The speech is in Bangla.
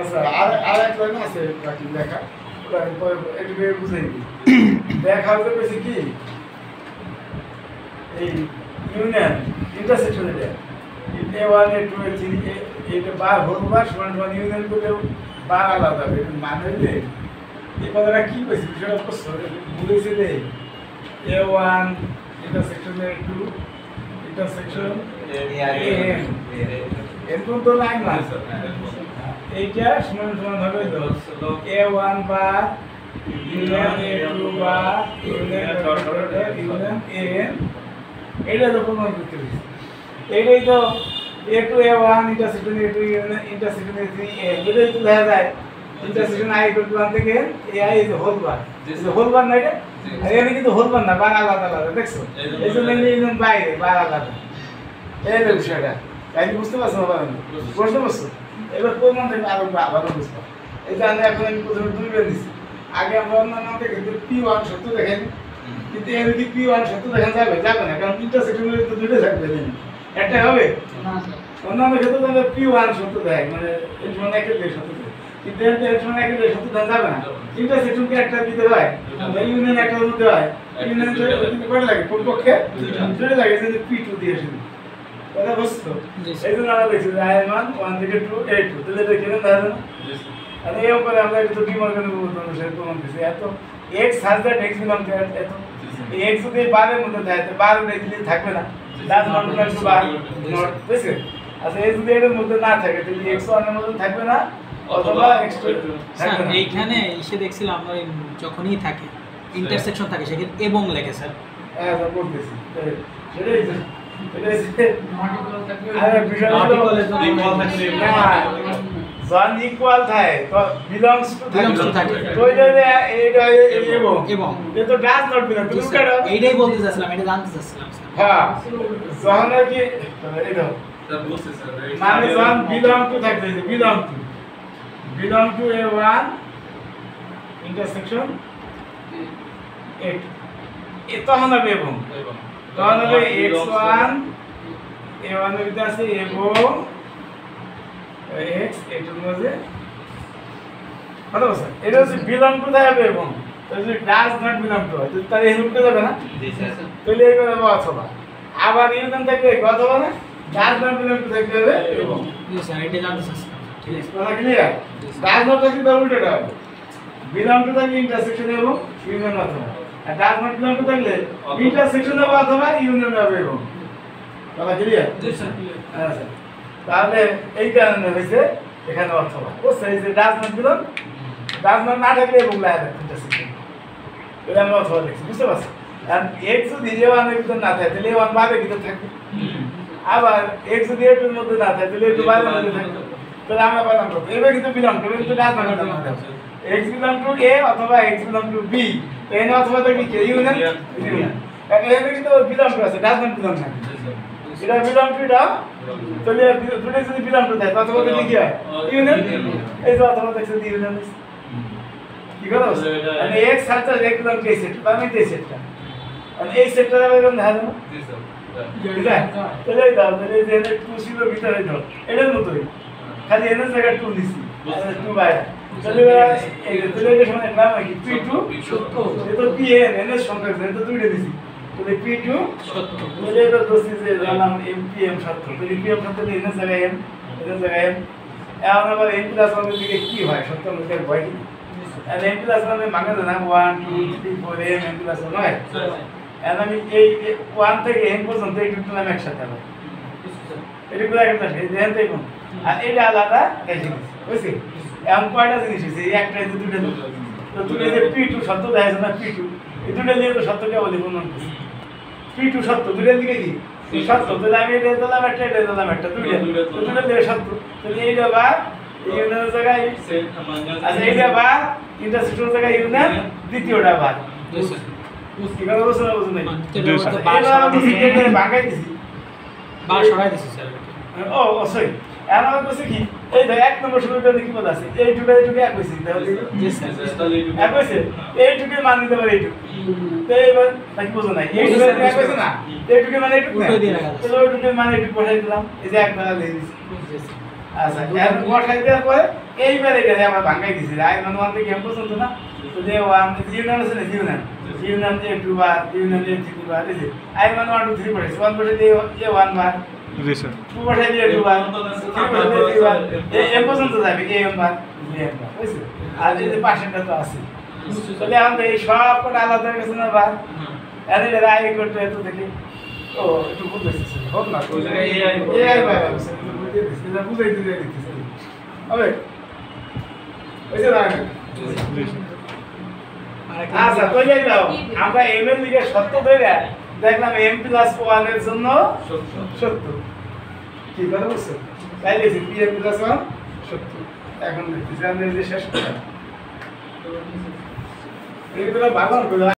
আচ্ছা আর এক লাইন আছে বাকি লেখা ওটা একটু বুঝাই দিই দেখা হতে বেশি কি এই ইউনিয়ন ইন্টারসেকশন এটা A1 A2 A3 এটা বার হোল বার সমান সমান ইউনিয়ন করলেও বার আলাদা হবে মানে হইলে এই কথাটা কি কইছি বিষয়টা প্রশ্ন বুঝেছি রে A1 intersection A2 intersection AN এরকম তো লাইন না এইটা সমান সমান হবে তো A1 bar union A2 bar union AN এটা তো প্রমাণ করতে হবে এইটাই তো A2 A1 intersection A2 intersection A3 এটাই তো দেখা যায় ইন্টারসেকশন I equal to 1 থেকে AI is the whole bar whole bar না এটা আর এখানে কিন্তু হোল বার না বার আলাদা আলাদা দেখছো এই জন্য ইউনিয়ন বাইরে বার আলাদা এই হলো বিষয়টা তাই বুঝতে পারছো না বুঝতে পারছো এবার প্রমাণ থেকে আরো ভালো বুঝতে এই যে আমরা এখন আমি প্রথমে দুই বের দিছি আগে আমরা অন্যান্য কিন্তু P1 সত্য দেখেন কিন্তু এর যদি P1 সত্য দেখেন যাবে না কারণ ইন্টারসেকশনে তো দুটো থাকবে একটা হবে অন্যান্য ক্ষেত্রে তো P1 সত্য দেয় মানে এর একের দেয় সত্য দেয় কিন্তু এর একের দেয় সত্য দেওয়া যাবে না ইন্টারসেকশনকে একটা দিতে হয় ইউনিয়ন একটা মধ্যে হয় ইউনিয়ন কয়টা লাগে কমপক্ষে দুটো লাগে যদি P2 দিয়ে শুরু কথা বুঝছো এই জন্য আমরা দেখছি যে আয়ের মান 1 থেকে 2 8 তাহলে এটা কেন দেখা যায় না আর এই উপরে আমরা একটু ডিমর্গানের অনুসারে প্রমাণ দিছি এত x has that x belong to এত x যদি বারের মধ্যে থাকে তো বার দিলে থাকবে না does not belong to bar not বুঝছে আচ্ছা এই যদি এর মধ্যে না থাকে তাহলে x1 এর মধ্যে থাকবে না অথবা x2 স্যার এইখানে এসে দেখছিলাম আমরা যখনই থাকে ইন্টারসেকশন থাকে সেখানে এবং লেখে স্যার হ্যাঁ স্যার বলতেছি সেটাই আরে জন ইকুয়াল থাকে তো বিলংস টু থাকে তো এইটা এবং এ তো ডাজ নট বিলং টু এইটাই বলতে চাচ্ছিলাম এটা জানতে চাচ্ছিলাম হ্যাঁ জন কি এটা স্যার বলছে স্যার মানে জন বিলং টু থাকবে বিলং টু A1 ইন্টারসেকশন 8 এ তখন হবে এবং তখন হবে x1 A1 এর ভিতরে আছে এবং x এটার মধ্যে কত বছর এটা হচ্ছে বিলং টু থাকবে এবং যদি ডাজ নট বিলং টু হয় তাহলে এই রূপটা যাবে না জি স্যার তাহলে এই হবে অথবা আবার ইউনিয়ন থাকবে অথবা না ডাজ নট বিলং টু থাকবে এবং জি স্যার এটা জানতে চাচ্ছিলাম ঠিক আছে কথা ক্লিয়ার ডাজ নট থাকলে তাহলে উল্টোটা হবে বিলং টু থাকলে ইন্টারসেকশন এবং ইউনিয়ন অথবা আর ডাজ নট বিলং টু থাকলে ইন্টারসেকশন হবে অথবা ইউনিয়ন হবে এবং কথা ক্লিয়ার জি স্যার হ্যাঁ স্যার তাহলে এই কারণে হয়েছে এখানে অথবা বুঝছো এই যে does not belong does not না থাকলে এবং লেখা থাকে ইন্টারসেকশন এটা আমরা অথবা লিখছি বুঝতে পারছো আর x যদি A1 এর ভিতর না থাকে তাহলে A1 বারের ভিতর থাকবে আবার x যদি A2 এর মধ্যে না থাকে তাহলে A2 বারের মধ্যে থাকবে তাহলে আমরা পেলাম কত এবার কিন্তু বিলং টু কিন্তু does not belong to x belong to A অথবা x বিলং টু B তো এনে অথবা থাকবে কি ইউনিয়ন এখন এখানে কিন্তু বিলং টু আছে ডাজ নট বিলং না এটা বিলং টু এটা তাহলে দুটো যদি বিলং টু থাকে অথবা তো কি হয় ইউনিয়ন এই যে অথবা দেখছে ইউনিয়ন কি কথা বলছো মানে x সাথে x বিলং টু এই সেট মানে এই সেটটা আর এই সেটটা এরকম দেখা যাবে জি স্যার ঠিক আছে তাহলে দাও তাহলে এই যে 2 ছিল ভিতরে দাও এটার মতই খালি এর জায়গা 2 দিছি 2 বাইরে তাহলে এই যে তাহলে এটা সমান নাম কি P2 সত্য এটা PN এর সংখ্যা এটা দুইটা দিছি তাহলে P2 সত্য তাহলে এটা দোষী যে নাম MPM সত্য তাহলে PM সত্য এর জায়গায় M এর জায়গায় M এখন আবার M প্লাস 1 এর দিকে কি হয় সত্য মধ্যে হয় কি আর M প্লাস 1 এর মানে না 1 2 3 4 M প্লাস 1 হয় এখন আমি এই 1 থেকে n পর্যন্ত এই দুটো নাম একসাথে হবে এটা কোথায় একটা এই দেন তাই কোন আর এটা আলাদা দেখি বুঝছি এখন কয়টা জিনিস আছে এই একটা এই দুটো তো তুমি যে P2 সত্য দেখাছ না P2 এই দুটো নিয়ে তো সত্যকে বলি প্রমাণ করছি P2 সত্য দুটোর দিকে কি সত্য তাহলে আমি এটা দিলাম একটা এটা দিলাম একটা দুটো দিয়ে সত্য তাহলে এইটা বা ইউনিয়নের জায়গায় আচ্ছা এইটা বা ইন্টারসেকশনের জায়গায় ইউনিয়ন দ্বিতীয়টা বা কি কথা বলছ না বুঝুন নাই এটা ভাঙাই দিছি বা সরাই দিছি স্যার ও সরি এখন আমি বলছি কি এই দেখ এক নম্বর সমীকরণে কি বলা আছে এইটুকু এক হইছে তাহলে জি স্যার এক হইছে এইটুকু মান দিতে পারে এইটুকু তো এইবার নাকি বুঝো নাই এইটুকু এক হইছে না এইটুকু মানে এইটুকু না তাহলে ওইটুকু মানে এইটুকু বসাই দিলাম এই যে এক বেলা লিখে দিছি আচ্ছা এখন বসাই দেওয়ার পরে এইবার এটা আমরা ভাঙাই দিছি I1 1 থেকে M পর্যন্ত না তো যে ওয়ান ইউনিয়ন আছে না ইউনিয়ন যে 2 বার ইউনিয়ন যে 3 বার এই যে I1 1 2 3 পড়েছে 1 বসে দিয়ে এ 1 বার জি স্যার 2 বসে দিয়ে 2 বার 3 বসে দিয়ে 3 বার M পর্যন্ত যাবে এ M বার M বার বুঝছো আর এই যে পাশেরটা তো আছে তাহলে আমরা এই সব কটা আলাদা হয়ে গেছে না বার এদের রায় করতে এত থেকে ও একটু বুঝতেছি হোক না ওই জায়গায় AI বার আছে বুঝতে দিছি না বুঝাই দিতে দিতেছি হবে বুঝছো না জি স্যার আচ্ছা কই যাও আমরা m এর দিকে সত্য ধরে দেখলাম m+1 এর জন্য সত্য কি কথা বুঝছো তাই লিখি m+1 সত্য এখন দেখি যে শেষ করা এইগুলো ভালো করে